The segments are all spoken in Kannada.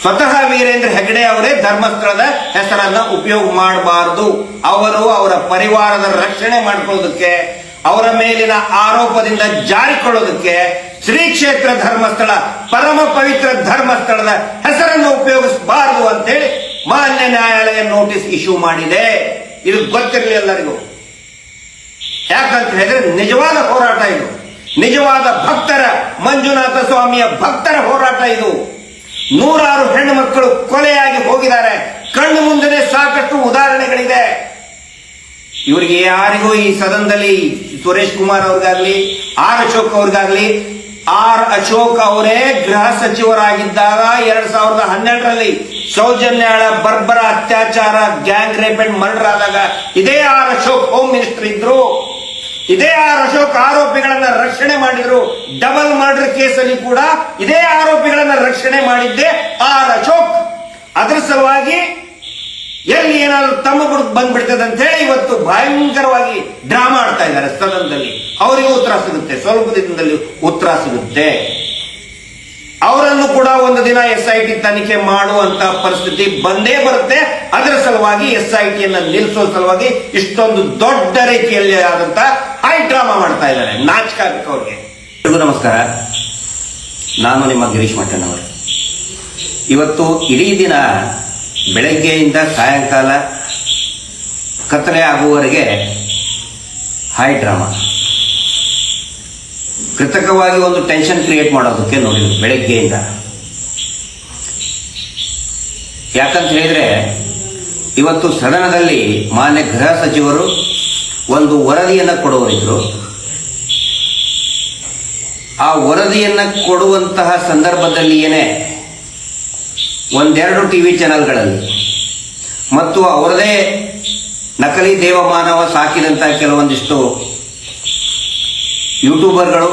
ಸ್ವತಃ ವೀರೇಂದ್ರ ಹೆಗ್ಗಡೆ ಅವರೇ ಧರ್ಮಸ್ಥಳದ ಹೆಸರನ್ನ ಉಪಯೋಗ ಮಾಡಬಾರದು, ಅವರು ಅವರ ಪರಿವಾರದ ರಕ್ಷಣೆ ಮಾಡಿಕೊಳ್ಳೋದಕ್ಕೆ, ಅವರ ಮೇಲಿನ ಆರೋಪದಿಂದ ಜಾರಿಕೊಳ್ಳೋದಕ್ಕೆ ಶ್ರೀ ಕ್ಷೇತ್ರ ಧರ್ಮಸ್ಥಳ, ಪರಮ ಪವಿತ್ರ ಧರ್ಮಸ್ಥಳದ ಹೆಸರನ್ನು ಉಪಯೋಗಿಸಬಾರದು ಅಂತೇಳಿ ಮಾನ್ಯ ನ್ಯಾಯಾಲಯ ನೋಟಿಸ್ ಇಶ್ಯೂ ಮಾಡಿದೆ. ಇದು ಗೊತ್ತಿರಲಿ ಎಲ್ಲರಿಗೂ. ಯಾಕಂತ ಹೇಳಿದ್ರೆ ನಿಜವಾದ ಹೋರಾಟ ಇದು, ನಿಜವಾದ ಭಕ್ತರ, ಮಂಜುನಾಥ ಸ್ವಾಮಿಯ ಭಕ್ತರ ಹೋರಾಟ ಇದು. ನೂರಾರು ಹೆಣ್ಣು ಮಕ್ಕಳು ಕೊಲೆಯಾಗಿ ಹೋಗಿದ್ದಾರೆ. ಕಣ್ಣು ಮುಂದೆ ಸಾಕಷ್ಟು ಉದಾಹರಣೆಗಳಿದೆ. ಇವರಿಗೆ ಯಾರಿಗೂ ಈ ಸದನದಲ್ಲಿ ಸುರೇಶ್ ಕುಮಾರ್ ಅವ್ರಿಗಾಗ್ಲಿ, ಆರ್ ಅಶೋಕ್ ಅವ್ರಿಗಾಗ್ಲಿ, ಆರ್ ಅಶೋಕ್ ಅವರೇ ಗೃಹ ಸಚಿವರಾಗಿದ್ದಾಗ 2012ರಲ್ಲಿ ಸೌಜನ್ಯಾಳ ಬರ್ಬರ ಅತ್ಯಾಚಾರ, ಗ್ಯಾಂಗ್ ರೇಪ್ ಅಂಡ್ ಮರ್ಡರ್ ಆದಾಗ ಇದೇ ಆರ್ ಅಶೋಕ್ ಹೋಮ್ ಮಿನಿಸ್ಟರ್ ಇದ್ರು. ಇದೇ ಆರ್ ಅಶೋಕ್ ಆರೋಪಿಗಳನ್ನ ರಕ್ಷಣೆ ಮಾಡಿದ್ರು. ಡಬಲ್ ಮರ್ಡರ್ ಕೇಸಲ್ಲಿ ಕೂಡ ಇದೇ ಆರೋಪಿಗಳನ್ನ ರಕ್ಷಣೆ ಮಾಡಿದ್ದೆ ಆರ್ ಅಶೋಕ್. ಅದರ ಸಲುವಾಗಿ ಎಲ್ಲಿ ಏನಾದ್ರು ತಮ್ಮ ಬಂದ್ಬಿಡ್ತದೆ ಅಂತ ಹೇಳಿ ಇವತ್ತು ಭಯಂಕರವಾಗಿ ಡ್ರಾಮಾ ಆಡ್ತಾ ಇದ್ದಾರೆ ಸದನದಲ್ಲಿ. ಅವರಿಗೂ ಉತ್ತರ ಸಿಗುತ್ತೆ, ಸ್ವಲ್ಪ ದಿನದಲ್ಲಿ ಉತ್ತರ ಸಿಗುತ್ತೆ. ಅವರನ್ನು ಕೂಡ ಒಂದು ದಿನ SIT ತನಿಖೆ ಮಾಡುವಂತ ಪರಿಸ್ಥಿತಿ ಬಂದೇ ಬರುತ್ತೆ. ಅದರ ಸಲುವಾಗಿ SITಯನ್ನ ನಿಲ್ಲಿಸುವ ಸಲುವಾಗಿ ಇಷ್ಟೊಂದು ದೊಡ್ಡ ರೀತಿಯಲ್ಲಿ ಆದಂತ ಹೈ ಡ್ರಾಮಾ ಮಾಡ್ತಾ ಇದ್ದಾರೆ. ನಾಚಿಕೆ ಆಗಬೇಕು ಅವ್ರಿಗೆ. ನಮಸ್ಕಾರ, ನಾನು ನಿಮ್ಮ ಗಿರೀಶ್ ಮಠಣ್ಣವರು. ಇವತ್ತು ಇಡೀ ದಿನ ಬೆಳಗ್ಗೆಯಿಂದ ಸಾಯಂಕಾಲ ಕತ್ತಲೆ ಆಗುವವರೆಗೆ ಹೈ ಡ್ರಾಮಾ, ಕೃತಕವಾಗಿ ಒಂದು ಟೆನ್ಷನ್ ಕ್ರಿಯೇಟ್ ಮಾಡೋದಕ್ಕೆ ನೋಡಿದ್ರು ಬೆಳಗ್ಗೆಯಿಂದ. ಯಾಕಂತ ಹೇಳಿದ್ರೆ ಇವತ್ತು ಸದನದಲ್ಲಿ ಮಾನ್ಯ ಗೃಹ ಸಚಿವರು ಒಂದು ವರದಿಯನ್ನ ಕೊಡುವರಿದ್ರು. ಆ ವರದಿಯನ್ನ ಕೊಡುವಂತಹ ಸಂದರ್ಭದಲ್ಲಿಯೇ ಒಂದೆರಡು ಟಿವಿ ಚಾನೆಲ್ಗಳಲ್ಲಿ ಮತ್ತು ಅವರದೇ ನಕಲಿ ದೇವಮಾನವ ಸಾಕಿದಂತಹ ಕೆಲವೊಂದಿಷ್ಟು ಯೂಟ್ಯೂಬರ್ಗಳು,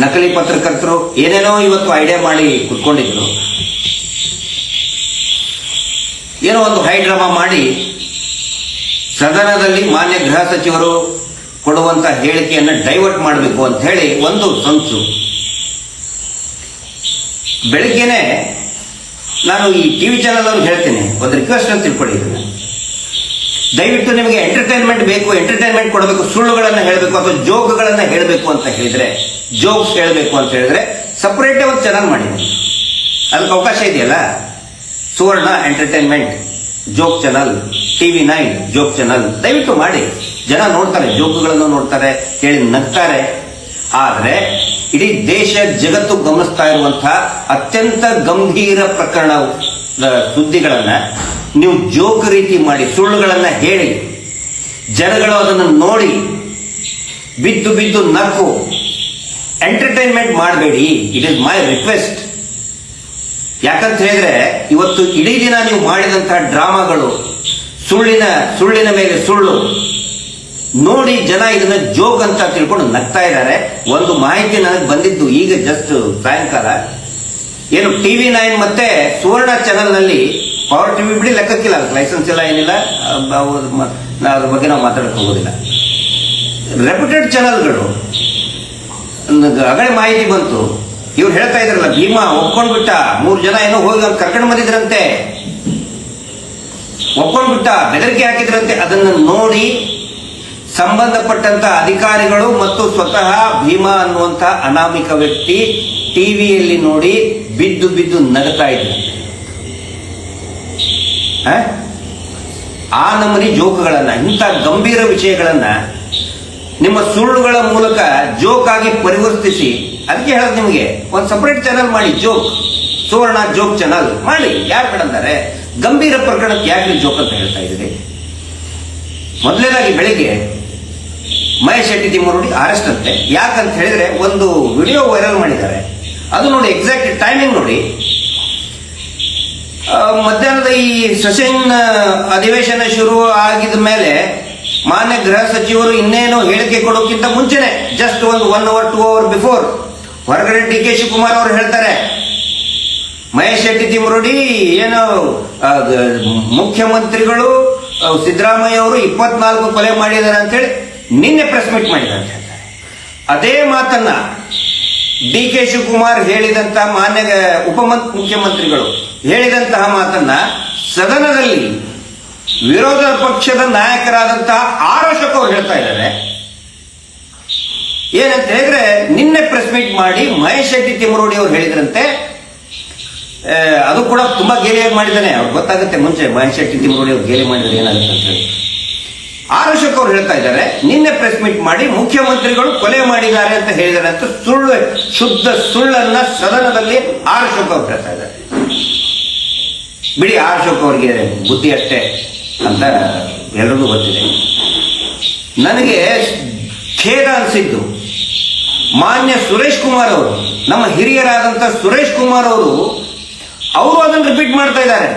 ನಕಲಿ ಪತ್ರಕರ್ತರು ಏನೇನೋ ಇವತ್ತು ಐಡಿಯಾ ಮಾಡಿ ಕುತ್ಕೊಂಡಿದ್ರು. ಏನೋ ಒಂದು ಹೈ ಡ್ರಾಮಾ ಮಾಡಿ ಸದನದಲ್ಲಿ ಮಾನ್ಯ ಗೃಹ ಸಚಿವರು ಕೊಡುವಂತ ಹೇಳಿಕೆಯನ್ನು ಡೈವರ್ಟ್ ಮಾಡಬೇಕು ಅಂತ ಹೇಳಿ ಒಂದು ಸಂಚು. ಬೆಳಿಗ್ಗೆನೆ ನಾನು ಈ ಟಿವಿ ಚಾನೆಲ್ ಅವ್ರಿಗೆ ಹೇಳ್ತೇನೆ, ಒಂದು ರಿಕ್ವೆಸ್ಟ್ ಅಂತ ತಿಳ್ಕೊಳ್ಳಿ. ಇದನ್ನ ದಯವಿಟ್ಟು ನಿಮಗೆ ಎಂಟರ್ಟೈನ್ಮೆಂಟ್ ಬೇಕು, ಎಂಟರ್ಟೈನ್ಮೆಂಟ್ ಕೊಡಬೇಕು, ಸುಳ್ಳುಗಳನ್ನ ಹೇಳಬೇಕು ಅಥವಾ ಜೋಕ್ಗಳನ್ನ ಹೇಳಬೇಕು ಅಂತ ಹೇಳಿದ್ರೆ, ಜೋಕ್ಸ್ ಹೇಳಬೇಕು ಅಂತ ಹೇಳಿದ್ರೆ ಸಪರೇಟ್ ಒಂದು ಚಾನಲ್ ಮಾಡಿದ್ದೀನಿ. ಅದಕ್ಕೆ ಅವಕಾಶ ಇದೆಯಲ್ಲ. Suvarna entertainment joke channel, TV9 joke channel ದಯವಿಟ್ಟು ಮಾಡಿ. ಜನ ನೋಡ್ತಾರೆ, ಜೋಕ್ಗಳನ್ನು ನೋಡ್ತಾರೆ, ಕೇಳಿ ನಗ್ತಾರೆ. ಆದ್ರೆ ಇಡೀ ದೇಶ ಜಗತ್ತು ಗಮನಿಸ್ತಾ ಇರುವಂತಹ ಅತ್ಯಂತ ಗಂಭೀರ ಪ್ರಕರಣ ಸುದ್ದಿಗಳನ್ನ ನೀವು ಜೋಕ್ ರೀತಿ ಮಾಡಿ, ಸುಳ್ಳುಗಳನ್ನ ಹೇಳಿ, ಜನಗಳು ಅದನ್ನು ನೋಡಿ ಬಿದ್ದು ಬಿದ್ದು ನಕ್ಕು ಎಂಟರ್ಟೈನ್ಮೆಂಟ್ ಮಾಡಬೇಡಿ. It is my request. ಯಾಕಂತ ಹೇಳಿದ್ರೆ ಇವತ್ತು ಇಡೀ ದಿನ ನೀವು ಮಾಡಿದಂತಹ ಡ್ರಾಮಾಗಳು, ಸುಳ್ಳಿನ ಮೇಲೆ ಸುಳ್ಳು ನೋಡಿ ಜನ ಇದನ್ನ ಜೋಕ್ ಅಂತ ತಿಳ್ಕೊಂಡು ನಗ್ತಾ ಇದ್ದಾರೆ. ಒಂದು ಮಾಹಿತಿ ನನಗೆ ಬಂದಿದ್ದು ಈಗ ಜಸ್ಟ್ ಸಾಯಂಕಾಲ, ಏನು TV9 ಮತ್ತೆ ಸುವರ್ಣ ಚಾನೆಲ್ ನಲ್ಲಿ, ಪವರ್ ಟಿವಿ ಬಿಡಿ ಲೆಕ್ಕಕ್ಕಿಲ್ಲ, ಲೈಸೆನ್ಸ್ ಇಲ್ಲ, ಏನಿಲ್ಲ, ಅದ್ರ ಬಗ್ಗೆ ನಾವು ಮಾತಾಡಕ್ ಹೋಗೋದಿಲ್ಲ. ರೆಪ್ಯೂಟೆಡ್ ಚಾನೆಲ್ಗಳು ಆಗಲೇ ಮಾಹಿತಿ ಬಂತು. ಇವ್ರು ಹೇಳ್ತಾ ಇದ್ರಲ್ಲ, ಭೀಮಾ ಒಪ್ಕೊಂಡ್ಬಿಟ್ಟ, 3 ಜನ ಏನೋ ಹೋಗಿ ಅವ್ರು ಕರ್ಕೊಂಡು ಬಂದಿದ್ರಂತೆ, ಒಪ್ಕೊಂಡ್ಬಿಟ್ಟ, ಬೆದರಿಕೆ ಹಾಕಿದ್ರಂತೆ. ಅದನ್ನು ನೋಡಿ ಸಂಬಂಧಪಟ್ಟಂತ ಅಧಿಕಾರಿಗಳು ಮತ್ತು ಸ್ವತಃ ಭೀಮಾ ಅನ್ನುವಂತ ಅನಾಮಿಕ ವ್ಯಕ್ತಿ ಟಿವಿಯಲ್ಲಿ ನೋಡಿ ಬಿದ್ದು ಬಿದ್ದು ನಗ್ತಾ ಇದ್ರು. ಆ ನಮೂನಿ ಜೋಕ್ಗಳನ್ನ, ಇಂಥ ಗಂಭೀರ ವಿಷಯಗಳನ್ನ ನಿಮ್ಮ ಸುಳ್ಳುಗಳ ಮೂಲಕ ಜೋಕ್ ಆಗಿ ಪರಿವರ್ತಿಸಿ, ಅದಕ್ಕೆ ಹೇಳೋದು ನಿಮಗೆ ಒಂದು ಸಪರೇಟ್ ಚಾನಲ್ ಮಾಡಿ, ಜೋಕ್, ಸುವರ್ಣ ಜೋಕ್ ಚಾನಲ್ ಮಾಡಿ. ಯಾರು ಬಿಡಂತಾರೆ? ಗಂಭೀರ ಪ್ರಕರಣಕ್ಕೆ ಯಾಕೆ ಜೋಕ್ ಅಂತ ಹೇಳ್ತಾ ಇದ್ದೀರಿ? ಮೊದಲನೇದಾಗಿ ಬೆಳಿಗ್ಗೆ ಮಹೇಶ್ ಶೆಟ್ಟಿ ತಿಮ್ಮರೊಡಿ ಅರೆಸ್ಟ್ ಅಂತೆ. ಯಾಕಂತ ಹೇಳಿದ್ರೆ ಒಂದು ವಿಡಿಯೋ ವೈರಲ್ ಮಾಡಿದ್ದಾರೆ, ಅದು ನೋಡಿ, ಎಕ್ಸಾಕ್ಟ್ ಟೈಮಿಂಗ್ ನೋಡಿ. ಮಧ್ಯಾಹ್ನದ ಈ ಸೆಷನ್ ಅಧಿವೇಶನ ಶುರು ಆಗಿದ ಮೇಲೆ ಮಾನ್ಯ ಗೃಹ ಸಚಿವರು ಇನ್ನೇನು ಹೇಳಿಕೆ ಕೊಡೋಕ್ಕಿಂತ ಮುಂಚೆನೆ, ಜಸ್ಟ್ ಒಂದು 1 hour 2 hour ಬಿಫೋರ್, ಹೊರಗಡೆ DK ಶಿವಕುಮಾರ್ ಅವರು ಹೇಳ್ತಾರೆ, ಮಹೇಶ್ ಶೆಟ್ಟಿ ತಿಮ್ಮರೊಡಿ ಏನು ಮುಖ್ಯಮಂತ್ರಿಗಳು ಸಿದ್ದರಾಮಯ್ಯ ಅವರು 24 ಕೊಲೆ ಮಾಡಿದ್ದಾರೆ ಅಂತ ಹೇಳಿ ನಿನ್ನೆ ಪ್ರೆಸ್ ಮೀಟ್ ಮಾಡಿದ್ದಾರೆ ಅಂತ ಹೇಳ್ತಾರೆ. ಅದೇ ಮಾತನ್ನ ಡಿ.ಕೆ. ಶಿವಕುಮಾರ್ ಹೇಳಿದಂತಹ ಮಾನ್ಯ ಮುಖ್ಯಮಂತ್ರಿಗಳು ಹೇಳಿದಂತಹ ಮಾತನ್ನ ಸದನದಲ್ಲಿ ವಿರೋಧ ಪಕ್ಷದ ನಾಯಕರಾದಂತಹ ಆರ್ ಅಶೋಕ್ ಅವರು ಹೇಳ್ತಾ ಇದ್ದಾರೆ. ಏನಂತ ಹೇಳಿದ್ರೆ, ನಿನ್ನೆ ಪ್ರೆಸ್ ಮೀಟ್ ಮಾಡಿ ಮಹೇಶ್ ಶೆಟ್ಟಿ ತಿಮ್ಮರೋಡಿ ಅವರು ಹೇಳಿದ್ರಂತೆ, ಅದು ಕೂಡ ತುಂಬಾ ಗೇಲಿಯಾಗಿ ಮಾಡಿದ್ದಾನೆ. ಅವ್ರು ಗೊತ್ತಾಗುತ್ತೆ ಮುಂಚೆ ಮಹೇಶ್ ಶೆಟ್ಟಿ ತಿಮ್ಮರೋಡಿ ಅವ್ರು ಗೇಲಿ ಮಾಡಿದ್ರೆ ಏನಾಗುತ್ತೆ ಅಂತ ಹೇಳಿ. ಆರ್ ಅಶೋಕ್ ಅವರು ಹೇಳ್ತಾ ಇದ್ದಾರೆ, ನಿನ್ನೆ ಪ್ರೆಸ್ ಮೀಟ್ ಮಾಡಿ ಮುಖ್ಯಮಂತ್ರಿಗಳು ಕೊಲೆ ಮಾಡಿದ್ದಾರೆ ಅಂತ ಹೇಳಿದ್ದಾರೆ ಅಂತ ಶುದ್ಧ ಸುಳ್ಳನ್ನ ಸದನದಲ್ಲಿ ಆರ್ ಅಶೋಕ್ ಅವರು ಹೇಳ್ತಾ ಇದ್ದಾರೆ. ಬಿಡಿ, ಆರ್ ಅಶೋಕ್ ಅವರಿಗೆ ಬುದ್ಧಿ ಅಷ್ಟೇ ಅಂತ ಎಲ್ರಿಗೂ ಗೊತ್ತಿದೆ. ನನಗೆ ಖೇದ ಅನಿಸಿದ್ದು ಮಾನ್ಯ ಸುರೇಶ್ ಕುಮಾರ್ ಅವರು, ನಮ್ಮ ಹಿರಿಯರಾದಂತ ಸುರೇಶ್ ಕುಮಾರ್ ಅವರು ಅದನ್ನು ರಿಪೀಟ್ ಮಾಡ್ತಾ ಇದ್ದಾರೆ.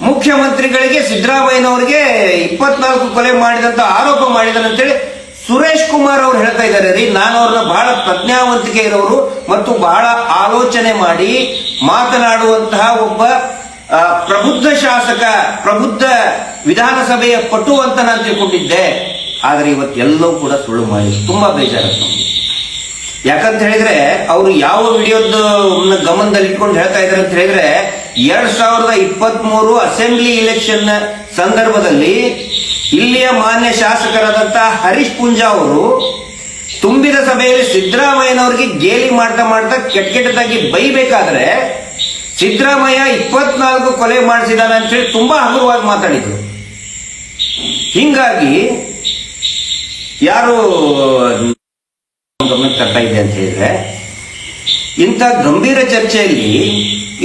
ಮುಖ್ಯಮಂತ್ರಿಗಳಿಗೆ ಸಿದ್ದರಾಮಯ್ಯನವರಿಗೆ 24 ಕೊಲೆ ಮಾಡಿದಂತ ಆರೋಪ ಮಾಡಿದಾರೆ ಅಂತೇಳಿ ಸುರೇಶ್ ಕುಮಾರ್ ಅವರು ಹೇಳ್ತಾ ಇದ್ದಾರೆ. ರೀ, ನಾನು ಅವ್ರನ್ನ ಬಹಳ ಪ್ರಜ್ಞಾವಂತಿಕೆ ಇರೋರು ಮತ್ತು ಬಹಳ ಆಲೋಚನೆ ಮಾಡಿ ಮಾತನಾಡುವಂತಹ ಒಬ್ಬ ಪ್ರಬುದ್ಧ ಶಾಸಕ, ಪ್ರಬುದ್ಧ ವಿಧಾನಸಭೆಯ ಪಟು ಅಂತ ನಾನು ತಿಳ್ಕೊಂಡಿದ್ದೆ. ಆದ್ರೆ ಇವತ್ತೆಲ್ಲವೂ ಕೂಡ ಸುಳ್ಳು ಮಾಡಿ ತುಂಬಾ ಬೇಜಾರಾಗ್ತದೆ. ಯಾಕಂತ ಹೇಳಿದ್ರೆ, ಅವರು ಯಾವ ವಿಡಿಯೋದ ಗಮನದಲ್ಲಿ ಇಟ್ಕೊಂಡು ಹೇಳ್ತಾ ಇದ್ದಾರೆ ಅಂತ ಹೇಳಿದ್ರೆ, 2023 ಅಸೆಂಬ್ಲಿ ಇಲೆಕ್ಷನ್ ಸಂದರ್ಭದಲ್ಲಿ ಇಲ್ಲಿಯ ಮಾನ್ಯ ಶಾಸಕರಾದಂತಹ ಹರೀಶ್ ಪೂಂಜಾ ಅವರು ತುಂಬಿದ ಸಭೆಯಲ್ಲಿ ಸಿದ್ದರಾಮಯ್ಯನವರಿಗೆ ಗೇಲಿ ಮಾಡ್ತಾ ಕೆಟ್ಟದಾಗಿ ಬೈಬೇಕಾದ್ರೆ ಸಿದ್ದರಾಮಯ್ಯ 24 ಕೊಲೆ ಮಾಡಿಸಿದಾನೆ ಅಂತ ಹೇಳಿ ತುಂಬಾ ಹಗುರವಾಗಿ ಮಾತಾಡಿದ್ರು. ಹಿಂಗಾಗಿ ಯಾರು ಗಮನಕ್ಕೆ ತರ್ತಾ ಇದೆ ಅಂತ ಹೇಳಿದ್ರೆ, ಇಂಥ ಗಂಭೀರ ಚರ್ಚೆಯಲ್ಲಿ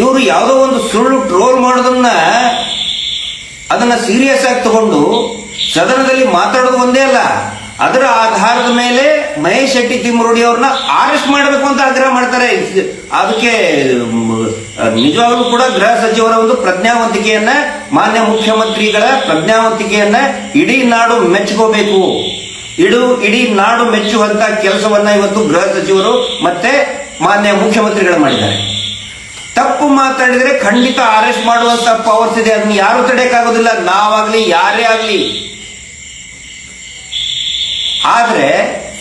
ಇವರು ಯಾವುದೋ ಒಂದು ಸುಳ್ಳು ಟ್ರೋಲ್ ಮಾಡೋದನ್ನ ಅದನ್ನ ಸೀರಿಯಸ್ ಆಗಿ ತಗೊಂಡು ಸದನದಲ್ಲಿ ಮಾತಾಡೋದು ಒಂದೇ ಅಲ್ಲ, ಅದರ ಆಧಾರದ ಮೇಲೆ ಮಹೇಶ್ ಶೆಟ್ಟಿ ತಿಮ್ಮರೋಡಿ ಅವ್ರನ್ನ ಅರೆಸ್ಟ್ ಮಾಡಬೇಕು ಅಂತ ಆಗ್ರಹ ಮಾಡ್ತಾರೆ. ಅದಕ್ಕೆ ನಿಜವಾಗ್ಲೂ ಕೂಡ ಗೃಹ ಸಚಿವರ ಒಂದು ಪ್ರಜ್ಞಾವಂತಿಕೆಯನ್ನ, ಮಾನ್ಯ ಮುಖ್ಯಮಂತ್ರಿಗಳ ಪ್ರಜ್ಞಾವಂತಿಕೆಯನ್ನ ಇಡೀ ನಾಡು ಮೆಚ್ಕೋಬೇಕು. ಇಡೀ ನಾಡು ಮೆಚ್ಚುವಂತ ಕೆಲಸವನ್ನ ಇವತ್ತು ಗೃಹ ಸಚಿವರು ಮತ್ತೆ ಮಾನ್ಯ ಮುಖ್ಯಮಂತ್ರಿಗಳು ಮಾಡಿದ್ದಾರೆ. ತಪ್ಪು ಮಾತಾಡಿದ್ರೆ ಖಂಡಿತ ಅರೆಸ್ಟ್ ಮಾಡುವಂತ ಪವರ್ಸ್ ಇದೆ, ಅದನ್ನ ಯಾರು ತಡೆಯಕ್ಕಾಗೋದಿಲ್ಲ, ನಾವಾಗ್ಲಿ ಯಾರೇ ಆಗ್ಲಿ. ಆದ್ರೆ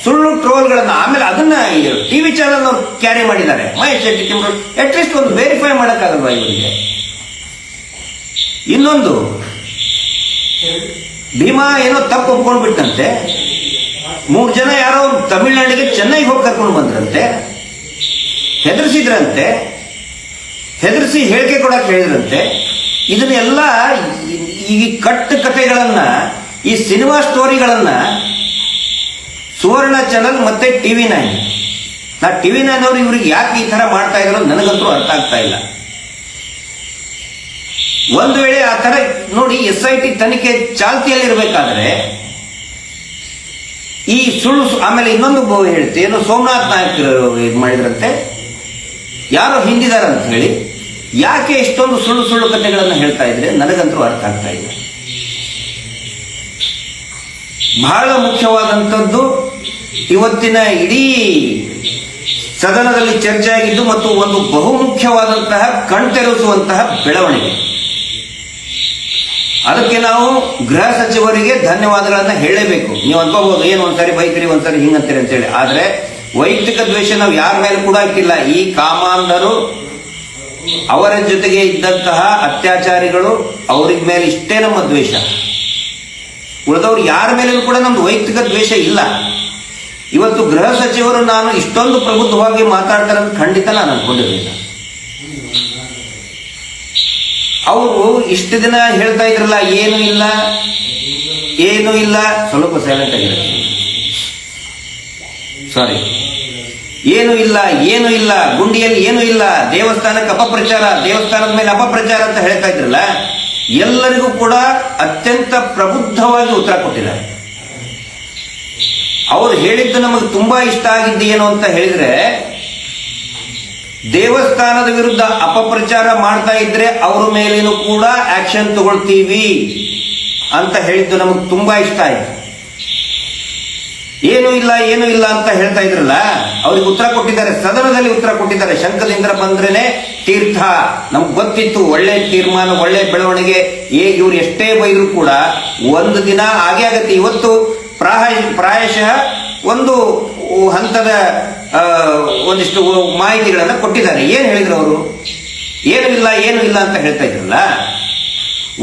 ಸುಳ್ಳು ಟ್ರೋಲ್ಗಳನ್ನ ಆಮೇಲೆ ಅದನ್ನ ಟಿವಿ ಚಾನಲ್ ಅವರು ಕ್ಯಾರಿ ಮಾಡಿದ್ದಾರೆ. ಮಹೇಶ್ ಶೆಟ್ಟಿ ತಿಮ್ಮರೋಡಿ ಅಟ್ಲೀಸ್ಟ್ ಒಂದು ವೆರಿಫೈ ಮಾಡಕ್ಕಾಗಲ್ವಾ ಇವರಿಗೆ? ಇನ್ನೊಂದು, ಭೀಮಾ ಏನೋ ತಪ್ಪು ಒಪ್ಕೊಂಡು ಬಿಟ್ಟಂತೆ, 3 ಜನ ಯಾರೋ ತಮಿಳುನಾಡಿಗೆ ಚೆನ್ನೈಗೆ ಹೋಗಿ ಕರ್ಕೊಂಡು ಬಂದ್ರಂತೆ, ಹೆದರ್ಸಿದ್ರಂತೆ, ಹೆದರ್ಸಿ ಹೇಳಿಕೆ ಕೊಡಕ್ ಹೇಳಿದ್ರಂತೆ. ಇದನ್ನೆಲ್ಲ ಈ ಕಥೆಗಳನ್ನ, ಈ ಸಿನಿಮಾ ಸ್ಟೋರಿಗಳನ್ನ ಸುವರ್ಣ ಚಾನಲ್ ಮತ್ತೆ TV9 ಅವರು ಇವ್ರಿಗೆ ಯಾಕೆ ಈ ತರ ಮಾಡ್ತಾ ಇದ್ರು ನನಗಂತೂ ಅರ್ಥ ಆಗ್ತಾ ಇಲ್ಲ. ಒಂದು ವೇಳೆ ಆ ತರ ನೋಡಿ, SIT ತನಿಖೆ ಚಾಲ್ತಿಯಲ್ಲಿರ್ಬೇಕಾದ್ರೆ ಈ ಸುಳ್ಳು, ಆಮೇಲೆ ಇನ್ನೊಂದು ಹೇಳ್ತೆ, ಏನು ಸೋಮನಾಥ್ ನಾಯಕರು ಇದು ಮಾಡಿದ್ರಂತೆ, ಯಾರೋ ಹಿಂದಿದಾರಂತ ಹೇಳಿ ಯಾಕೆ ಇಷ್ಟೊಂದು ಸುಳ್ಳು ಕಥೆಗಳನ್ನ ಹೇಳ್ತಾ ಇದ್ರೆ ನನಗಂತೂ ಅರ್ಥ ಆಗ್ತಾ ಇಲ್ಲ. ಬಹಳ ಮುಖ್ಯವಾದಂಥದ್ದು ಇವತ್ತಿನ ಇಡೀ ಸದನದಲ್ಲಿ ಚರ್ಚೆ ಆಗಿದ್ದು ಮತ್ತು ಒಂದು ಬಹುಮುಖ್ಯವಾದಂತಹ ಕಣ್ತೆರೆಸುವಂತಹ ಬೆಳವಣಿಗೆ. ಅದಕ್ಕೆ ನಾವು ಗೃಹ ಸಚಿವರಿಗೆ ಧನ್ಯವಾದಗಳನ್ನ ಹೇಳಲೇಬೇಕು. ನೀವು ಅನ್ಕೋಬಹುದು, ಏನು ಒಂದ್ಸರಿ ಬೈತೀರಿ ಒಂದ್ಸರಿ ಹಿಂಗಂತೀರಿ ಅಂತೇಳಿ. ಆದ್ರೆ ವೈಯಕ್ತಿಕ ದ್ವೇಷ ನಾವು ಯಾರ ಮೇಲೆ ಕೂಡ ಇಟ್ಟಿಲ್ಲ. ಈ ಕಾಮಾಂಧರು, ಅವರ ಜೊತೆಗೆ ಇದ್ದಂತಹ ಅತ್ಯಾಚಾರಿಗಳು, ಅವ್ರಿಗೆ ಮೇಲೆ ಇಷ್ಟೇ ನಮ್ಮ ದ್ವೇಷ. ಉಳಿದವ್ರು ಯಾರ ಮೇಲೂ ಕೂಡ ನಮ್ದು ವೈಯಕ್ತಿಕ ದ್ವೇಷ ಇಲ್ಲ. ಇವತ್ತು ಗೃಹ ಸಚಿವರು ನಾನು ಇಷ್ಟೊಂದು ಪ್ರಬುದ್ಧವಾಗಿ ಮಾತಾಡ್ತಾರೆ ಅಂತ ಖಂಡಿತ ನಾನು ಅನ್ಕೊಂಡಿರಲಿಲ್ಲ. ಅವರು ಇಷ್ಟು ದಿನ ಹೇಳ್ತಾ ಇದ್ರಲ್ಲ, ಏನು ಇಲ್ಲ, ಸ್ವಲ್ಪ ಸೈಲೆಂಟ್ ಆಗಿರುತ್ತೆ, ಸಾರಿ, ಏನು ಇಲ್ಲ, ಗುಂಡಿಯಲ್ಲಿ ಏನು ಇಲ್ಲ, ದೇವಸ್ಥಾನಕ್ಕೆ ಅಪಪ್ರಚಾರ, ದೇವಸ್ಥಾನದ ಮೇಲೆ ಅಪಪ್ರಚಾರ ಅಂತ ಹೇಳ್ತಾ ಇದ್ರಲ್ಲ, ಎಲ್ಲರಿಗೂ ಕೂಡ ಅತ್ಯಂತ ಪ್ರಬುದ್ಧವಾಗಿ ಉತ್ತರ ಕೊಟ್ಟಿದ್ದಾರೆ. ಅವರು ಹೇಳಿದ್ದು ನಮಗೆ ತುಂಬಾ ಇಷ್ಟ ಆಗಿದ್ದು ಏನು ಅಂತ ಹೇಳಿದ್ರೆ, ದೇವಸ್ಥಾನದ ವಿರುದ್ಧ ಅಪಪ್ರಚಾರ ಮಾಡ್ತಾ ಇದ್ರೆ ಅವರ ಮೇಲೇನು ಕೂಡ ಆಕ್ಷನ್ ತಗೊಳ್ತೀವಿ ಅಂತ ಹೇಳಿದ್ದು ನಮಗೆ ತುಂಬಾ ಇಷ್ಟ ಆಯ್ತು. ಏನು ಇಲ್ಲ ಅಂತ ಹೇಳ್ತಾ ಇದ್ರಲ್ಲ, ಅವ್ರಿಗೆ ಉತ್ತರ ಕೊಟ್ಟಿದ್ದಾರೆ, ಸದನದಲ್ಲಿ ಉತ್ತರ ಕೊಟ್ಟಿದ್ದಾರೆ. ಶಂಖದಿಂದ ಬಂದ್ರೇನೆ ತೀರ್ಥ, ನಮ್ಗೆ ಗೊತ್ತಿತ್ತು, ಒಳ್ಳೆ ತೀರ್ಮಾನ, ಒಳ್ಳೆ ಬೆಳವಣಿಗೆ, ಇವ್ರು ಎಷ್ಟೇ ಬೈದ್ರು ಕೂಡ ಒಂದು ದಿನ ಆಗೇ ಆಗತ್ತೆ. ಇವತ್ತು ಪ್ರಾಯಶಃ ಒಂದು ಹಂತದ ಒಂದಿಷ್ಟು ಮಾಹಿತಿಗಳನ್ನು ಕೊಟ್ಟಿದ್ದಾರೆ. ಏನು ಹೇಳಿದ್ರು ಅವರು? ಏನು ಇಲ್ಲ ಅಂತ ಹೇಳ್ತಾ ಇದ್ರಲ್ಲ.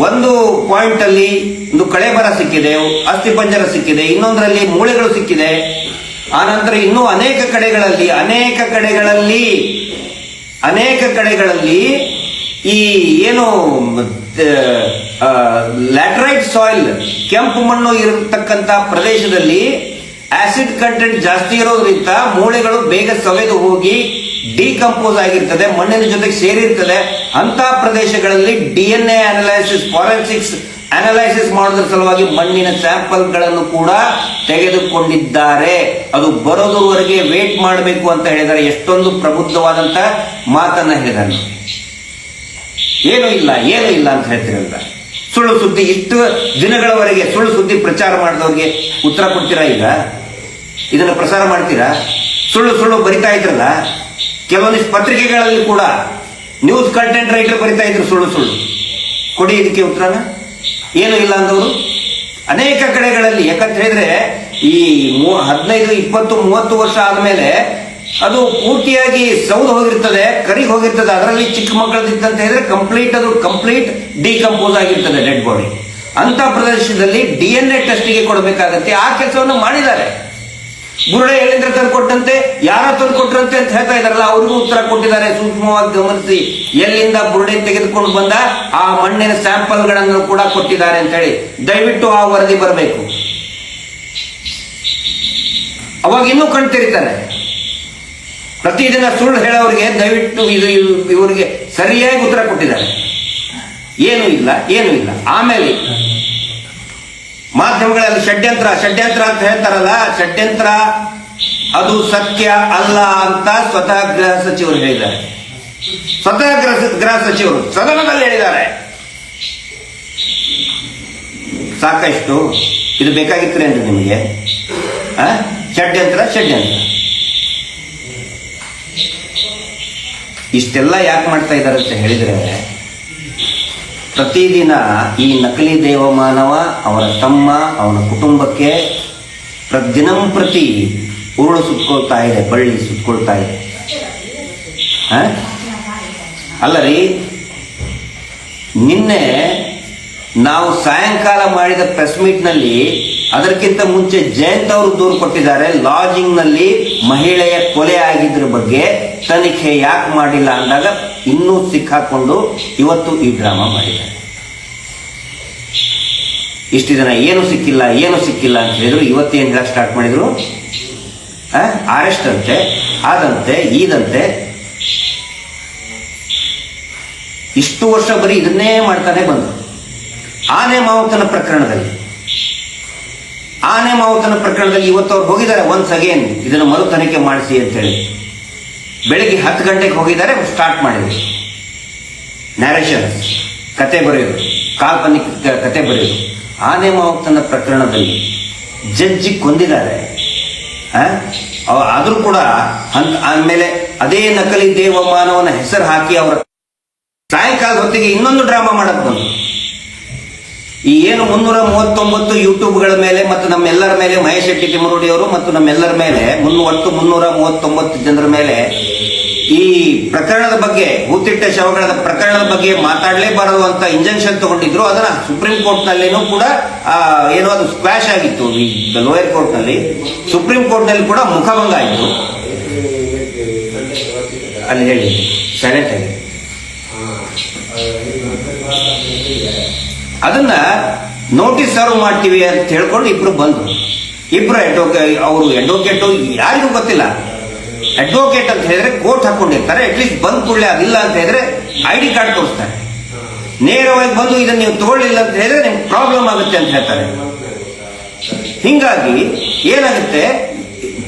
ಒಂದು ಪಾಯಿಂಟ್ ಅಲ್ಲಿ ಒಂದು ಕಳೆಬರ ಸಿಕ್ಕಿದೆ, ಅಸ್ಥಿಪಂಜರ ಸಿಕ್ಕಿದೆ, ಇನ್ನೊಂದರಲ್ಲಿ ಮೂಳೆಗಳು ಸಿಕ್ಕಿದೆ. ಆನಂತರ ಇನ್ನೂ ಅನೇಕ ಕಡೆಗಳಲ್ಲಿ ಈ ಏನು ಲ್ಯಾಟರೈಟ್ ಸಾಯಿಲ್, ಕೆಂಪು ಮಣ್ಣು ಇರತಕ್ಕಂತ ಪ್ರದೇಶದಲ್ಲಿ ಆಸಿಡ್ ಕಂಟೆಂಟ್ ಜಾಸ್ತಿ ಇರೋದ್ರಿಂದ ಮೂಳೆಗಳು ಬೇಗ ಸವೆದು ಹೋಗಿ ಡಿಕಂಪೋಸ್ ಆಗಿರ್ತದೆ, ಮಣ್ಣಿನ ಜೊತೆಗೆ ಸೇರಿರ್ತದೆ. ಅಂತ ಪ್ರದೇಶಗಳಲ್ಲಿ DNA ಅನಲೈಸಿಸ್, ಫಾರೆನ್ಸಿಕ್ಸ್ ಅನಲೈಸಿಸ್ ಮಾಡೋದ್ರ ಸಲುವಾಗಿ ಮಣ್ಣಿನ ಸ್ಯಾಂಪಲ್ಗಳನ್ನು ಕೂಡ ತೆಗೆದುಕೊಂಡಿದ್ದಾರೆ. ಅದು ಬರೋದವರೆಗೆ ವೇಟ್ ಮಾಡಬೇಕು ಅಂತ ಹೇಳಿದ್ದಾರೆ. ಎಷ್ಟೊಂದು ಪ್ರಬುದ್ಧವಾದಂತ ಮಾತನ್ನ ಹೇಳಿದ್ದಾರೆ. ಏನೂ ಇಲ್ಲ ಅಂತ ಹೇಳ್ತಿರಲ್ಲ. ಸುಳ್ಳು ಸುದ್ದಿ, ಇಷ್ಟು ದಿನಗಳವರೆಗೆ ಸುಳ್ಳು ಸುದ್ದಿ ಪ್ರಚಾರ ಮಾಡಿದವ್ರಿಗೆ ಉತ್ತರ ಕೊಡ್ತೀರಾ? ಈಗ ಇದನ್ನು ಪ್ರಸಾರ ಮಾಡ್ತೀರಾ? ಸುಳ್ಳು ಬರಿತಾ ಇದ್ರಲ್ಲ, ಕೆಲವೊಂದಿಷ್ಟು ಪತ್ರಿಕೆಗಳಲ್ಲಿ ಕೂಡ ನ್ಯೂಸ್ ಕಂಟೆಂಟ್ ರೈಟರ್ ಬರಿತಾ ಇದ್ರು ಸುಳ್ಳು. ಕೊಡಿ ಇದಕ್ಕೆ ಉತ್ತರನ. ಏನು ಇಲ್ಲ ಅಂದವರು ಅನೇಕ ಕಡೆಗಳಲ್ಲಿ. ಯಾಕಂತ ಹೇಳಿದ್ರೆ ಈ 15, 20, 30 ವರ್ಷ ಆದ್ಮೇಲೆ ಅದು ಪೂರ್ತಿಯಾಗಿ ಸೌದು ಹೋಗಿರ್ತದೆ, ಕರಿಗೆ ಹೋಗಿರ್ತದೆ. ಅದರಲ್ಲಿ ಚಿಕ್ಕ ಮಕ್ಕಳದಿತ್ತಂತ ಹೇಳಿದ್ರೆ ಕಂಪ್ಲೀಟ್ ಡಿಕಂಪೋಸ್ ಆಗಿರ್ತದೆ ಡೆಡ್ ಬಾಡಿ. ಅಂತ ಪ್ರದೇಶದಲ್ಲಿ DNA ಟೆಸ್ಟ್ಗೆ ಕೊಡಬೇಕಾಗತ್ತೆ. ಆ ಕೆಲಸವನ್ನು ಮಾಡಿದ್ದಾರೆ. ಬುರುಡೆ ಎಲ್ಲಿಂದ ತಂದು ಕೊಟ್ಟಂತೆ, ಯಾರ ತಂದು ಕೊಟ್ಟರಂತೆ ಅಂತ ಹೇಳ್ತಾ ಇದಾರಲ್ಲ, ಅವ್ರಿಗೂ ಉತ್ತರ ಕೊಟ್ಟಿದ್ದಾರೆ. ಸೂಕ್ಷ್ಮವಾಗಿ ಗಮನಿಸಿ, ಎಲ್ಲಿಂದ ಬುರುಡೆ ತೆಗೆದುಕೊಂಡು ಬಂದ ಆ ಮಣ್ಣಿನ ಸ್ಯಾಂಪಲ್ಗಳನ್ನು ಕೂಡ ಕೊಟ್ಟಿದ್ದಾರೆ ಅಂತ ಹೇಳಿ ದಯವಿಟ್ಟು ಆ ವರದಿ ಬರಬೇಕು. ಅವಾಗ ಇನ್ನೂ ಕಣ್ತೆರೀತಾರೆ. ಪ್ರತಿದಿನ ಸುಳ್ಳು ಹೇಳೋರಿಗೆ ದಯವಿಟ್ಟು ಇವರಿಗೆ ಸರಿಯಾಗಿ ಉತ್ತರ ಕೊಟ್ಟಿದ್ದಾರೆ. ಏನೂ ಇಲ್ಲ. ಆಮೇಲೆ ಮಾಧ್ಯಮಗಳಲ್ಲಿ ಷಡ್ಯಂತ್ರ ಅಂತ ಹೇಳ್ತಾರಲ್ಲ, ಷಡ್ಯಂತ್ರ ಅದು ಸತ್ಯ ಅಲ್ಲ ಅಂತ ಸ್ವತಃ ಗೃಹ ಸಚಿವರು ಹೇಳಿದ್ದಾರೆ. ಗೃಹ ಸಚಿವರು ಸದನದಲ್ಲಿ ಹೇಳಿದ್ದಾರೆ. ಸಾಕಷ್ಟು ಇದು ಬೇಕಾಗಿತ್ತು ಅಂದ್ರೆ ನಿಮಗೆ ಷಡ್ಯಂತ್ರ. ಇಷ್ಟೆಲ್ಲ ಯಾಕೆ ಮಾಡ್ತಾ ಇದ್ದಾರೆ ಅಂತ ಹೇಳಿದ್ರೆ, ಪ್ರತಿದಿನ ಈ ನಕಲಿ ದೇವಮಾನವ, ಅವರ ತಮ್ಮ, ಅವನ ಕುಟುಂಬಕ್ಕೆ ದಿನಂಪ್ರತಿ ಉರುಳು ಸುತ್ಕೊಳ್ತಾ ಇದೆ, ಬಳ್ಳಿ ಸುತ್ಕೊಳ್ತಾ ಇದೆ. ಅಲ್ಲರಿ, ನಿನ್ನೆ ನಾವು ಸಾಯಂಕಾಲ ಮಾಡಿದ ಪ್ರೆಸ್ ಮೀಟ್ ನಲ್ಲಿ ಅದಕ್ಕಿಂತ ಮುಂಚೆ ಜಯಂತ್ ಅವರು ದೂರು ಕೊಟ್ಟಿದ್ದಾರೆ. ಲಾಡ್ಜಿಂಗ್ ನಲ್ಲಿ ಮಹಿಳೆಯ ಕೊಲೆ ಆಗಿದ್ರ ಬಗ್ಗೆ ತನಿಖೆ ಯಾಕೆ ಮಾಡಿಲ್ಲ ಅಂದಾಗ ಇನ್ನೂ ಸಿಕ್ಕಾಕೊಂಡು ಇವತ್ತು ಈ ಡ್ರಾಮಾ ಮಾಡಿದ್ದಾರೆ. ಇಷ್ಟು ದಿನ ಏನು ಸಿಕ್ಕಿಲ್ಲ ಅಂತ ಹೇಳಿದ್ರು. ಇವತ್ತೇನು ಹೇಳಕ್ ಸ್ಟಾರ್ಟ್ ಮಾಡಿದ್ರು? ಅರೆಸ್ಟ್ ಅಂತೆ, ಆದಂತೆ, ಈದಂತೆ. ಇಷ್ಟು ವರ್ಷ ಬರೀ ಇದನ್ನೇ ಮಾಡ್ತಾನೆ ಬಂದರು. ಆನೆ ಮಾವುತನ ಪ್ರಕರಣದಲ್ಲಿ ಇವತ್ತು ಅವ್ರು ಹೋಗಿದ್ದಾರೆ ಒನ್ಸ್ ಅಗೇನ್ ಇದನ್ನು ಮರು ತನಿಖೆ ಮಾಡಿಸಿ ಅಂತ ಹೇಳಿ. ಬೆಳಿಗ್ಗೆ 10 ಗಂಟೆಗೆ ಹೋಗಿದ್ದಾರೆ, ಸ್ಟಾರ್ಟ್ ಮಾಡಿದ್ರು ನ್ಯಾರೇಷನ್, ಕತೆ ಬರೆಯೋದು, ಕಾಲ್ಪನಿಕ ಕತೆ ಬರೆಯೋದು. ಆನೆ ಮಾವುತನ ಪ್ರಕರಣದಲ್ಲಿ ಜಡ್ಜಿ ಕೊಂದಿದ್ದಾರೆ. ಆದ್ರೂ ಕೂಡ ಆಮೇಲೆ ಅದೇ ನಕಲಿ ದೇವಮಾನವನ ಹೆಸರು ಹಾಕಿ ಅವರ ಸಾಯಂಕಾಲ ಹೊತ್ತಿಗೆ ಇನ್ನೊಂದು ಡ್ರಾಮಾ ಮಾಡಕ್ ಬಂತು. ಈ ಏನು 339 ಯೂಟ್ಯೂಬ್ಗಳ ಮೇಲೆ ಮತ್ತು ನಮ್ಮೆಲ್ಲರ ಮೇಲೆ, ಮಹೇಶ್ ಶೆಟ್ಟಿ ತಿಮರೋಡಿ ಅವರು ಮತ್ತು ನಮ್ಮೆಲ್ಲರ ಮೇಲೆ, ಒಟ್ಟು 339 ಜನರ ಮೇಲೆ ಈ ಪ್ರಕರಣದ ಬಗ್ಗೆ, ಹೂತಿಟ್ಟ ಶವಗಳ ಪ್ರಕರಣದ ಬಗ್ಗೆ ಮಾತಾಡಲೇಬಾರದು ಅಂತ ಇಂಜೆಕ್ಷನ್ ತಗೊಂಡಿದ್ರು. ಅದನ್ನ ಸುಪ್ರೀಂ ಕೋರ್ಟ್ ನಲ್ಲಿನೂ ಕೂಡ ಏನೋ ಅದು ಸ್ಕ್ವಾಶ್ ಆಗಿತ್ತು. ಈ ಲೋಯರ್ ಕೋರ್ಟ್ ನಲ್ಲಿ, ಸುಪ್ರೀಂ ಕೋರ್ಟ್ ನಲ್ಲಿ ಕೂಡ ಮುಖಭಂಗ ಆಯಿತು. ಅಲ್ಲಿ ಹೇಳಿ ಸೈಲೆಂಟ್ ಆಗಿ. ಅದನ್ನ ನೋಟಿಸ್ ಸರ್ವ್ ಮಾಡ್ತೀವಿ ಅಂತ ಹೇಳ್ಕೊಂಡು ಇಬ್ರು ಬಂದ್ರು. ಇಬ್ರು ಅಡ್ವೊಕೇಟ್ ಯಾರಿಗೂ ಗೊತ್ತಿಲ್ಲ. ಅಡ್ವೊಕೇಟ್ ಅಂತ ಹೇಳಿದ್ರೆ ಕೋರ್ಟ್ ಹಾಕೊಂಡಿರ್ತಾರೆ. ಅಟ್ಲೀಸ್ಟ್ ಬಂದ್ ಕೂಡಲೇ ಅದಿಲ್ಲ ಅಂತ ಹೇಳಿದ್ರೆ ID ಕಾರ್ಡ್ ತೋರಿಸ್ತಾರೆ. ನೇರವಾಗಿ ಬಂದು ಇದನ್ನ ನೀವು ತಗೊಳ್ಳಿಲ್ಲ ಅಂತ ಹೇಳಿದ್ರೆ ನಿಮ್ಗೆ ಪ್ರಾಬ್ಲಮ್ ಆಗುತ್ತೆ ಅಂತ ಹೇಳ್ತಾರೆ. ಹಿಂಗಾಗಿ ಏನಾಗುತ್ತೆ,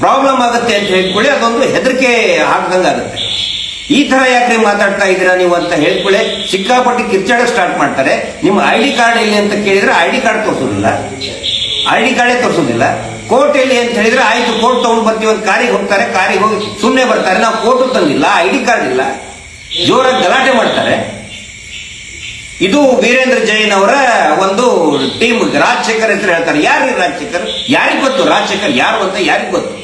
ಪ್ರಾಬ್ಲಮ್ ಆಗುತ್ತೆ ಅಂತ ಹೇಳ್ಕೊಳ್ಳಿ, ಅದೊಂದು ಹೆದರಿಕೆ ಹಾಕ್ದಂಗಾಗುತ್ತೆ. ಈ ತರ ಯಾಕ್ರಿ ಮಾತಾಡ್ತಾ ಇದ್ದೀರಾ ನೀವು ಅಂತ ಹೇಳ್ಕೊಳ್ಳಿ, ಸಿಕ್ಕಾಪಟ್ಟಿ ಕಿರ್ಚಾಡ ಸ್ಟಾರ್ಟ್ ಮಾಡ್ತಾರೆ. ನಿಮ್ಮ ID ಕಾರ್ಡ್ ಎಲ್ಲಿ ಅಂತ ಕೇಳಿದ್ರೆ ID ಕಾರ್ಡ್ ತೋರಿಸೋದಿಲ್ಲ, ID ಕಾರ್ಡೇ ತೋರಿಸೋದಿಲ್ಲ. ಕೋರ್ಟ್ ಎಲ್ಲಿ ಅಂತ ಹೇಳಿದ್ರೆ ಆಯ್ತು ಕೋರ್ಟ್ ತಗೊಂಡು ಬರ್ತೀವಿ ಅಂತ ಕಾರಿಗೆ ಹೋಗ್ತಾರೆ, ಕಾರಿಗೆ ಹೋಗಿ ಸುಮ್ಮನೆ ಬರ್ತಾರೆ. ನಾವು ಕೋರ್ಟ್ ತಂದಿಲ್ಲ, ID ಕಾರ್ಡ್ ಇಲ್ಲ, ಜೋರಾಗಿ ಗಲಾಟೆ ಮಾಡ್ತಾರೆ. ಇದು ವೀರೇಂದ್ರ ಜೈನ್ ಅವರ ಒಂದು ಟೀಮ್. ರಾಜಶೇಖರ್ ಹೆಸರು ಹೇಳ್ತಾರೆ. ಯಾರು ರಾಜಶೇಖರ್? ಯಾರಿಗ್ ಗೊತ್ತು ರಾಜಶೇಖರ್ ಯಾರು ಅಂತ? ಯಾರಿಗ್ ಗೊತ್ತು?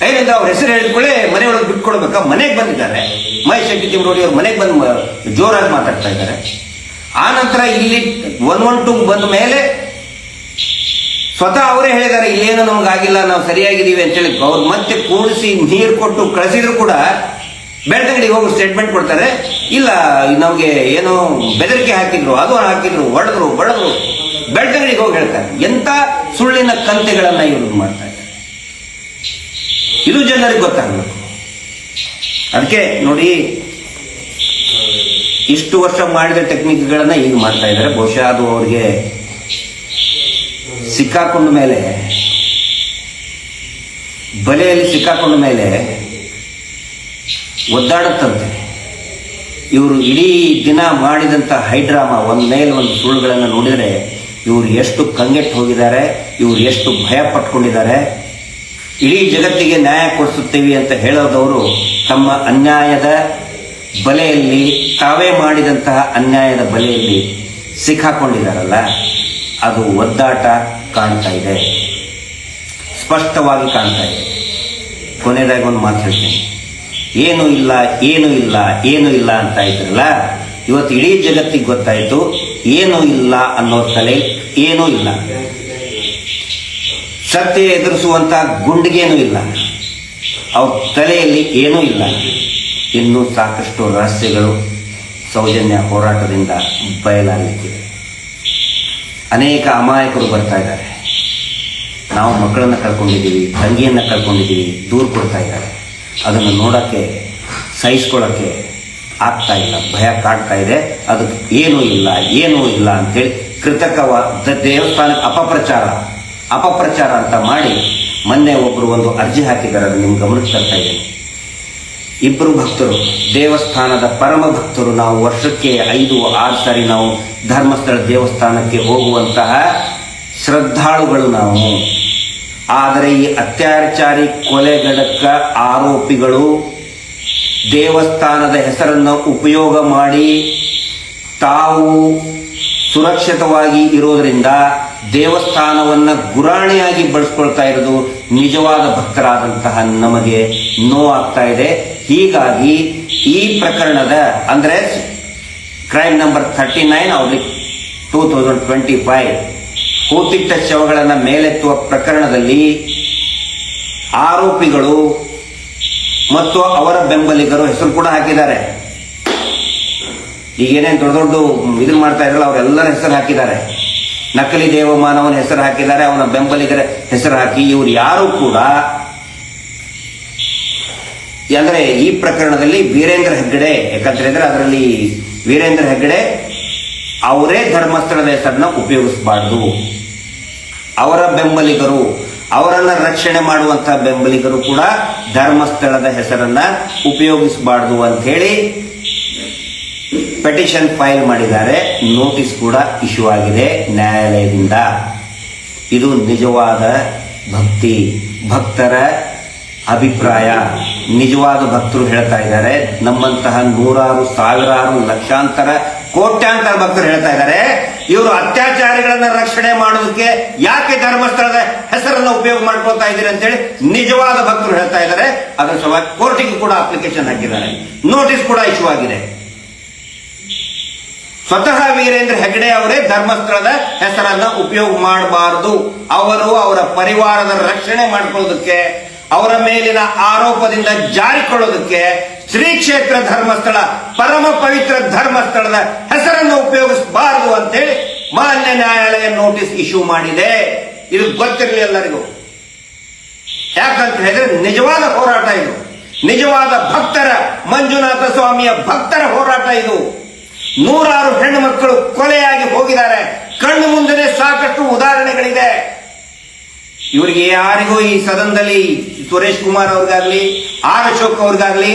ಏನಂದ್ರೆ ಅವ್ರ ಹೆಸರು ಹೇಳಿದ್ಕೊಳ್ಳೆ ಮನೆಯೊಳಗೆ ಬಿಟ್ಕೊಡ್ಬೇಕಾ, ಮನೆಗೆ ಬಂದಿದ್ದಾರೆ. ಮಹೇಶ್ ಶೆಟ್ಟಿ ತಿಮ್ರೋಡಿ ಅವ್ರ ಮನೆಗೆ ಬಂದು ಜೋರಾಗಿ ಮಾತಾಡ್ತಾ ಇದ್ದಾರೆ. ಆ ನಂತರ ಇಲ್ಲಿ 112 ಬಂದ ಮೇಲೆ ಸ್ವತಃ ಅವರೇ ಹೇಳಿದ್ದಾರೆ ಇಲ್ಲೇನು ನಮ್ಗಾಗಿಲ್ಲ, ನಾವು ಸರಿಯಾಗಿದ್ದೀವಿ ಅಂತೇಳಿ. ಅವ್ರು ಮತ್ತೆ ಕೂಡಿಸಿ ನೀರು ಕೊಟ್ಟು ಕಳಿಸಿದ್ರು ಕೂಡ ಬೆಳ್ತಂಗಡಿಗೆ ಹೋಗಿ ಸ್ಟೇಟ್ಮೆಂಟ್ ಕೊಡ್ತಾರೆ, ಇಲ್ಲ ನಮಗೆ ಏನೋ ಬೆದರಿಕೆ ಹಾಕಿದ್ರು, ಅದು ಹಾಕಿದ್ರು, ಹೊಡೆದ್ರು ಬೆಳ್ತಂಗಡಿಗೆ ಹೋಗಿ ಹೇಳ್ತಾರೆ. ಎಂತ ಸುಳ್ಳಿನ ಕಂತೆಗಳನ್ನ ಇವರು ಮಾಡ್ತಾ ಇದ್ದಾರೆ, ಇದು ಜನರಿಗೆ ಗೊತ್ತಾಗಬೇಕು. ಅದಕ್ಕೆ ನೋಡಿ, ಇಷ್ಟು ವರ್ಷ ಮಾಡಿದ ಟೆಕ್ನಿಕ್ಗಳನ್ನ ಈಗ ಮಾಡ್ತಾ ಇದ್ದಾರೆ. ಬಹುಶಃ ಅದು ಅವ್ರಿಗೆ ಸಿಕ್ಕಾಕೊಂಡ ಮೇಲೆ, ಬಲೆಯಲ್ಲಿ ಸಿಕ್ಕಾಕೊಂಡ ಮೇಲೆ ಒದ್ದಾಡುತ್ತಂತೆ. ಇವರು ಇಡೀ ದಿನ ಮಾಡಿದಂತ ಹೈಡ್ರಾಮಾ, ಒಂದ್ ಮೇಲೆ ಒಂದು ಸುಳ್ಳುಗಳನ್ನು ನೋಡಿದರೆ ಇವರು ಎಷ್ಟು ಕಂಗೆಟ್ಟು ಹೋಗಿದ್ದಾರೆ, ಇವರು ಎಷ್ಟು ಭಯ ಪಟ್ಕೊಂಡಿದ್ದಾರೆ. ಇಡೀ ಜಗತ್ತಿಗೆ ನ್ಯಾಯ ಕೊಡಿಸುತ್ತೇವೆ ಅಂತ ಹೇಳೋದವರು ತಮ್ಮ ಅನ್ಯಾಯದ ಬಲೆಯಲ್ಲಿ, ತಾವೇ ಮಾಡಿದಂತಹ ಅನ್ಯಾಯದ ಬಲೆಯಲ್ಲಿ ಸಿಕ್ಕಾಕೊಂಡಿದ್ದಾರಲ್ಲ, ಅದು ಒದ್ದಾಟ ಕಾಣ್ತಾ ಇದೆ, ಸ್ಪಷ್ಟವಾಗಿ ಕಾಣ್ತಾ ಇದೆ. ಕೊನೆಯದಾಗಿ ಒಂದು ಮಾತು ಹೇಳ್ತೀನಿ, ಏನು ಇಲ್ಲ ಅಂತ ಇದ್ರಲ್ಲ, ಇವತ್ತು ಇಡೀ ಜಗತ್ತಿಗೆ ಗೊತ್ತಾಯ್ತು ಏನೂ ಇಲ್ಲ ಅನ್ನೋ ತಲೆ ಏನೂ ಇಲ್ಲ. ಸತ್ಯ ಎದುರಿಸುವಂತ ಗುಂಡಿಗೇನೂ ಇಲ್ಲ, ಅವ್ರ ತಲೆಯಲ್ಲಿ ಏನೂ ಇಲ್ಲ. ಇನ್ನೂ ಸಾಕಷ್ಟು ರಹಸ್ಯಗಳು ಸೌಜನ್ಯ ಹೋರಾಟದಿಂದ ಬಯಲಾಗಲಿಕ್ಕಿದೆ. ಅನೇಕ ಅಮಾಯಕರು ಬರ್ತಾ ಇದ್ದಾರೆ. ನಾವು ಮಕ್ಕಳನ್ನ ಕಳ್ಕೊಂಡಿದ್ದೀವಿ, ತಂಗಿಯನ್ನ ಕಳ್ಕೊಂಡಿದ್ದೀವಿ, ದೂರು ಕೊಡ್ತಾ ಇದ್ದಾರೆ. ಅದನ್ನು ನೋಡಕ್ಕೆ, ಸಹಿಸ್ಕೊಳ್ಳೋಕ್ಕೆ ಆಗ್ತಾ ಇಲ್ಲ, ಭಯ ಕಾಡ್ತಾ ಇದೆ. ಅದಕ್ಕೆ ಏನೂ ಇಲ್ಲ ಅಂತೇಳಿ ಕೃತಕವಾದ ದೇವಸ್ಥಾನಕ್ಕೆ ಅಪಪ್ರಚಾರ ಅಂತ ಮಾಡಿ ಮೊನ್ನೆ ಒಬ್ಬರು ಒಂದು ಅರ್ಜಿ ಹಾಕಿದ್ದಾರೆ. ಅದು ನಿಮ್ಗೆ ಗಮನಕ್ಕೆ ತರ್ತಾ ಇದ್ದೇನೆ. ಇಬ್ಬರು ಭಕ್ತರು, ದೇವಸ್ಥಾನದ ಪರಮ ಭಕ್ತರು, ನಾವು ವರ್ಷಕ್ಕೆ 5-6 ಸಾರಿ ನಾವು ಧರ್ಮಸ್ಥಳ ದೇವಸ್ಥಾನಕ್ಕೆ ಹೋಗುವಂತಹ ಶ್ರದ್ಧಾಳುಗಳು ನಾವು. ಆದರೆ ಈ ಅತ್ಯಾಚಾರಿ ಕೊಲೆಗಡಕ ಆರೋಪಿಗಳು ದೇವಸ್ಥಾನದ ಹೆಸರನ್ನು ಉಪಯೋಗ ಮಾಡಿ ತಾವು ಸುರಕ್ಷಿತವಾಗಿ ಇರೋದ್ರಿಂದ ದೇವಸ್ಥಾನವನ್ನ ಗುರಾಣಿಯಾಗಿ ಬಳಸ್ಕೊಳ್ತಾ ಇರೋದು ನಿಜವಾದ ಭಕ್ತರಾದಂತಹ ನಮಗೆ ನೋವಾಗ್ತಾ ಇದೆ. ಹೀಗಾಗಿ ಈ ಪ್ರಕರಣದ, ಅಂದ್ರೆ ಕ್ರೈಮ್ ನಂಬರ್ 39/2025 ಹೂತಿಟ್ಟ ಶವಗಳನ್ನ ಮೇಲೆತ್ತುವ ಪ್ರಕರಣದಲ್ಲಿ ಆರೋಪಿಗಳು ಮತ್ತು ಅವರ ಬೆಂಬಲಿಗರು ಹೆಸರು ಕೂಡ ಹಾಕಿದ್ದಾರೆ. ಈಗ ಏನೇನು ದೊಡ್ಡ ಇದನ್ನ ಮಾಡ್ತಾ ಇದ್ರಲ್ಲ, ಅವರೆಲ್ಲರ ಹೆಸರು ಹಾಕಿದ್ದಾರೆ. ನಕಲಿ ದೇವಮಾನವನ ಹೆಸರು ಹಾಕಿದ್ದಾರೆ, ಅವನ ಬೆಂಬಲಿಗರ ಹೆಸರು ಹಾಕಿ, ಇವರು ಯಾರು ಕೂಡ, ಅಂದ್ರೆ ಈ ಪ್ರಕರಣದಲ್ಲಿ ವೀರೇಂದ್ರ ಹೆಗ್ಗಡೆ, ಯಾಕಂದ್ರೆ ಅದರಲ್ಲಿ ವೀರೇಂದ್ರ ಹೆಗ್ಗಡೆ ಅವರೇ ಧರ್ಮಸ್ಥಳದ ಹೆಸರನ್ನ ಉಪಯೋಗಿಸಬಾರ್ದು. ಅವರ ಬೆಂಬಲಿಗರು, ಅವರನ್ನ ರಕ್ಷಣೆ ಮಾಡುವಂತಹ ಬೆಂಬಲಿಗರು ಕೂಡ ಧರ್ಮಸ್ಥಳದ ಹೆಸರನ್ನ ಉಪಯೋಗಿಸಬಾರ್ದು ಅಂತ ಹೇಳಿ ಪೆಟಿಷನ್ ಫೈಲ್ ಮಾಡಿದ್ದಾರೆ. ನೋಟಿಸ್ ಕೂಡ ಇಶ್ಯೂ ಆಗಿದೆ ನ್ಯಾಯಾಲಯದಿಂದ. ಇದು ನಿಜವಾದ ಭಕ್ತರ ಅಭಿಪ್ರಾಯ. ನಿಜವಾದ ಭಕ್ತರು ಹೇಳ್ತಾ ಇದ್ದಾರೆ. ನಮ್ಮಂತಹ ನೂರಾರು, ಸಾವಿರಾರು, ಲಕ್ಷಾಂತರ, ಕೋಟ್ಯಾಂತರ ಭಕ್ತರು ಹೇಳ್ತಾ ಇದ್ದಾರೆ, ಇವರು ಅತ್ಯಾಚಾರಿಗಳನ್ನ ರಕ್ಷಣೆ ಮಾಡೋದಕ್ಕೆ ಯಾಕೆ ಧರ್ಮಸ್ಥಳದ ಹೆಸರನ್ನು ಉಪಯೋಗ ಮಾಡ್ಕೊಳ್ತಾ ಇದ್ದೀರಿ ಅಂತೇಳಿ ನಿಜವಾದ ಭಕ್ತರು ಹೇಳ್ತಾ ಇದ್ದಾರೆ. ಅದರ ಸಲುವಾಗಿ ಕೋರ್ಟಿಗೆ ಕೂಡ ಅಪ್ಲಿಕೇಶನ್ ಹಾಕಿದ್ದಾರೆ, ನೋಟಿಸ್ ಕೂಡ ಇಶ್ಯೂ ಆಗಿದೆ. ಸ್ವತಃ ವೀರೇಂದ್ರ ಹೆಗ್ಗಡೆ ಅವರೇ ಧರ್ಮಸ್ಥಳದ ಹೆಸರನ್ನ ಉಪಯೋಗ ಮಾಡಬಾರದು, ಅವರು ಅವರ ಪರಿವಾರದ ರಕ್ಷಣೆ ಮಾಡ್ಕೊಳ್ಳೋದಕ್ಕೆ, ಅವರ ಮೇಲಿನ ಆರೋಪದಿಂದ ಜಾರಿಕೊಳ್ಳೋದಕ್ಕೆ ಶ್ರೀ ಕ್ಷೇತ್ರ ಧರ್ಮಸ್ಥಳ, ಪರಮ ಪವಿತ್ರ ಧರ್ಮಸ್ಥಳದ ಹೆಸರನ್ನು ಉಪಯೋಗಿಸಬಾರದು ಅಂತೇಳಿ ಮಾನ್ಯ ನ್ಯಾಯಾಲಯ ನೋಟಿಸ್ ಇಶ್ಯೂ ಮಾಡಿದೆ. ಇದು ಗೊತ್ತಿರಲಿ ಎಲ್ಲರಿಗೂ. ಯಾಕಂತ ಹೇಳಿದ್ರೆ ನಿಜವಾದ ಹೋರಾಟ ಇದು, ನಿಜವಾದ ಭಕ್ತರ, ಮಂಜುನಾಥ ಸ್ವಾಮಿಯ ಭಕ್ತರ ಹೋರಾಟ ಇದು. ನೂರಾರು ಹೆಣ್ಣು ಮಕ್ಕಳು ಕೊಲೆಯಾಗಿ ಹೋಗಿದ್ದಾರೆ. ಕಣ್ಣು ಮುಂದೆ ಸಾಕಷ್ಟು ಉದಾಹರಣೆಗಳಿದೆ. ಇವರಿಗೆ ಯಾರಿಗೂ ಈ ಸದನದಲ್ಲಿ ಸುರೇಶ್ ಕುಮಾರ್ ಅವ್ರಿಗಾಗ್ಲಿ, ಆರ್ ಅಶೋಕ್ ಅವ್ರಿಗಾಗ್ಲಿ,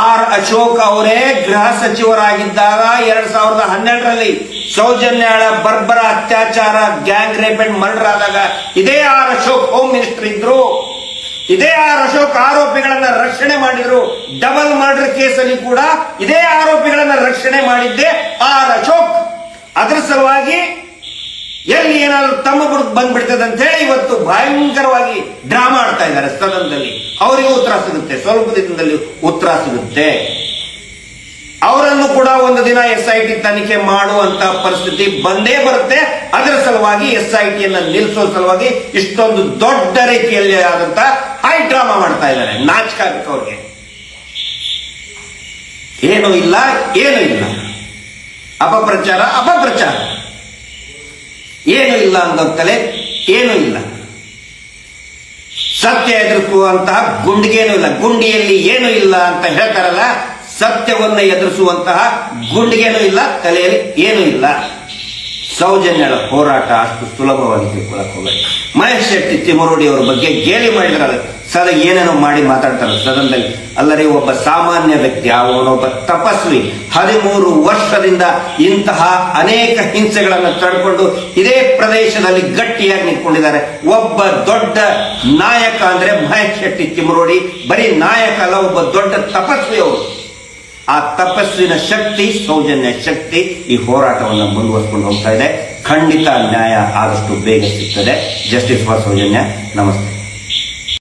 ಆರ್ ಅಶೋಕ್ ಅವರೇ ಗೃಹ ಸಚಿವರಾಗಿದ್ದಾಗ 2012ರಲ್ಲಿ ಸೌಜನ್ಯಾಳ ಬರ್ಬರ ಅತ್ಯಾಚಾರ, ಗ್ಯಾಂಗ್ ರೇಪ್ ಅಂಡ್ ಮರ್ಡರ್ ಆದಾಗ ಇದೇ ಆರ್ ಅಶೋಕ್ ಹೋಮ್ ಮಿನಿಸ್ಟರ್ ಇದ್ರು. ಇದೇ ಆರ್ ಅಶೋಕ್ ಆರೋಪಿಗಳನ್ನ ರಕ್ಷಣೆ ಮಾಡಿದ್ರು. ಡಬಲ್ ಮರ್ಡರ್ ಕೇಸಲ್ಲಿ ಕೂಡ ಇದೇ ಆರೋಪಿಗಳನ್ನ ರಕ್ಷಣೆ ಮಾಡಿದ್ದೆ ಆರ್ ಅಶೋಕ್. ಅದರ ಸಲುವಾಗಿ ಎಲ್ಲಿ ಏನಾದ್ರು ತಮ್ಮ ಬುಡಕ್ ಬಂದ್ಬಿಡ್ತದೆ ಅಂತ ಹೇಳಿ ಇವತ್ತು ಭಯಂಕರವಾಗಿ ಡ್ರಾಮಾ ಆಡ್ತಾ ಇದ್ದಾರೆ ಸದನದಲ್ಲಿ. ಅವರಿಗೂ ಉತ್ತರ ಸಿಗುತ್ತೆ, ಸ್ವಲ್ಪ ದಿನದಲ್ಲಿ ಉತ್ತರ ಸಿಗುತ್ತೆ. ಅವರನ್ನು ಕೂಡ ಒಂದು ದಿನ SIT ತನಿಖೆ ಮಾಡುವಂತ ಪರಿಸ್ಥಿತಿ ಬಂದೇ ಬರುತ್ತೆ. ಅದರ ಸಲುವಾಗಿ SIT ನಿಲ್ಲಿಸುವ ಸಲುವಾಗಿ ಇಷ್ಟೊಂದು ದೊಡ್ಡ ರೀತಿಯಲ್ಲಿ ಆದಂತ ಹೈ ಡ್ರಾಮಾ ಮಾಡ್ತಾ ಇದ್ದಾರೆ. ನಾಚಿಕೆ ಆಗಬೇಕು ಅವ್ರಿಗೆ. ಏನೂ ಇಲ್ಲ, ಅಪಪ್ರಚಾರ, ಏನು ಇಲ್ಲ ಅಂತಲೇ ಏನೂ ಇಲ್ಲ. ಸತ್ಯ ಎದುರಿಸುವಂತಹ ಗುಂಡಿಗೇನೂ ಇಲ್ಲ. ಗುಂಡಿಯಲ್ಲಿ ಏನೂ ಇಲ್ಲ ಅಂತ ಹೇಳ್ತಾರಲ್ಲ, ಸತ್ಯವನ್ನು ಎದುರಿಸುವಂತಹ ಗುಂಡಿಗೇನೂ ಇಲ್ಲ, ತಲೆಯಲ್ಲಿ ಏನೂ ಇಲ್ಲ. ಸೌಜನ್ಯಳ ಹೋರಾಟ ಅಷ್ಟು ಸುಲಭವಾಗಿ ತಿಳ್ಕೊಳ್ಳಕ್ ಹೋಗಬೇಕು. ಮಹೇಶ್ ಶೆಟ್ಟಿ ತಿಮರೋಡಿ ಅವರ ಬಗ್ಗೆ ಗೇಲಿ ಮಾಡಿದ್ರಲ್ಲ, ಏನೇನೋ ಮಾಡಿ ಮಾತಾಡ್ತಾರೆ ಸದನದಲ್ಲಿ. ಅಲ್ಲದೆ ಒಬ್ಬ ಸಾಮಾನ್ಯ ವ್ಯಕ್ತಿ, ಅವನೊಬ್ಬ ತಪಸ್ವಿ, 13 ವರ್ಷದಿಂದ ಇಂತಹ ಅನೇಕ ಹಿಂಸೆಗಳನ್ನು ತಡ್ಕೊಂಡು ಇದೇ ಪ್ರದೇಶದಲ್ಲಿ ಗಟ್ಟಿಯಾಗಿ ನಿಂತ್ಕೊಂಡಿದ್ದಾರೆ. ಒಬ್ಬ ದೊಡ್ಡ ನಾಯಕ ಅಂದ್ರೆ ಮಹೇಶ್ ಶೆಟ್ಟಿ ತಿಮರೋಡಿ. ಬರೀ ನಾಯಕ ಅಲ್ಲ, ಒಬ್ಬ ದೊಡ್ಡ ತಪಸ್ವಿ ಅವರು. ಆ ತಪಸ್ವಿನ ಶಕ್ತಿ, ಸೌಜನ್ಯ ಶಕ್ತಿ ಈ ಹೋರಾಟವನ್ನು ಮುಂದುವರಿಸಿಕೊಂಡು ಹೋಗ್ತಾ ಇದೆ. ಖಂಡಿತ ನ್ಯಾಯ ಆದಷ್ಟು ಬೇಗ ಸಿಗ್ತದೆ. Justice for Soujanya. ನಮಸ್ತೆ.